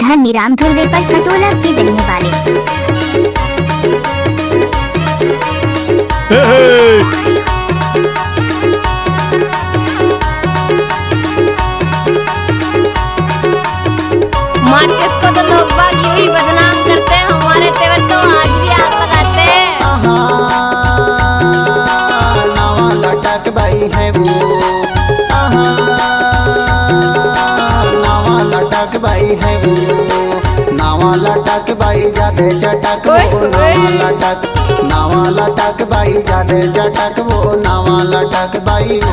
धनीराम ध्रुवे पर सटोला के रहने वाले। माचिस को तो लोग बाग यूं ही बदनाम करते हैं, हमारे तेवर तो आज भी आग लगाते हैं। नावा लटक बाई है वो, नावा लटक बाई है वो, नावा लटक बाई जादे चटक वो, नावा लटक, नावा लटक बाई जादे चटक वो, नावा लटक बाई वो।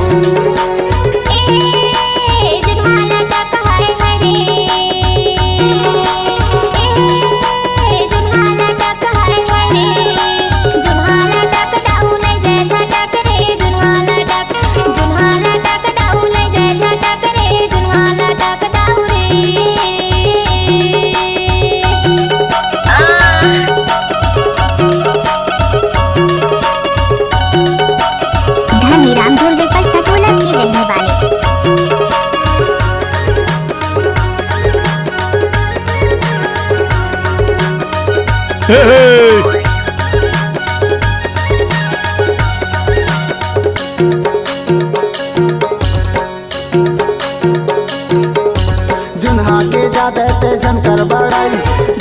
धनीराम ध्रुवे पर सटोला के रहने वाले। जुन्हा के जादे ते झनकर बड़ाई,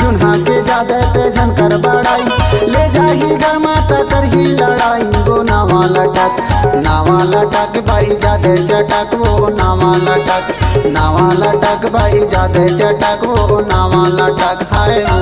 जुन्हा के जादे ते झनकर बड़ाई, ले जाही गरमा कर ही लड़ाई वो, नावा लटक, नावा लटक बाई जादे चटक वो, नावा लटक, नावा लटक बाई जादे चटक वो, नावा लटक हाय वो।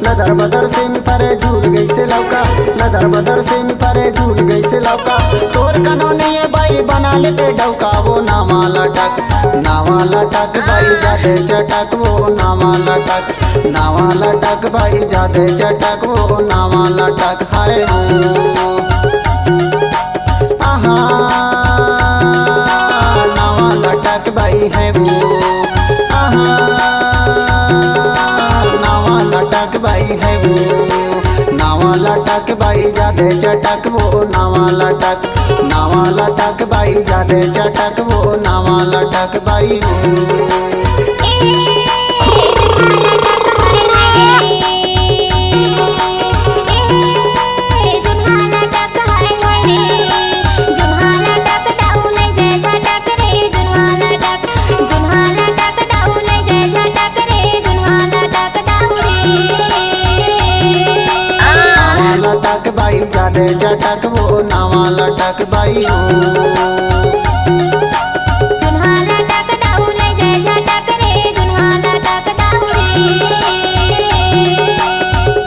लदर बदर से निफरे झूल गई से लौका, लदर बदर से निफरे झूल गई से लौका, तोर कनौनी बाई बना लेते डौका वो, नावा लटक, नावा लटक बाई जादे चटक वो, नावा लटक, नावा लटक बाई जादे चटक वो, नावा लटक हाय वो। आहा नावा लटक बाई है वो, आहा नावा लटक बाई है वो, नावा लटक बाई जादे चटक वो, नावा लटक, नावा लटक बाई जादे चटक वो, नावा लटक बाई वो। लटक बाई जादे चटक वो, नावा लटक बाई हो।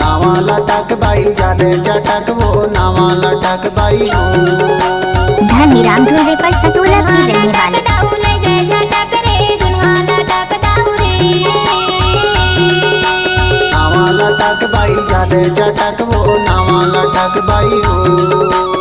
नावा लटक बाई जादे चटक वो, नावा लटक बाई हो। धनीराम ध्रुवे पर सटोला के रहने वाले। नावा लटक बाई जादे चटक वो, नावा लटक बाई हो।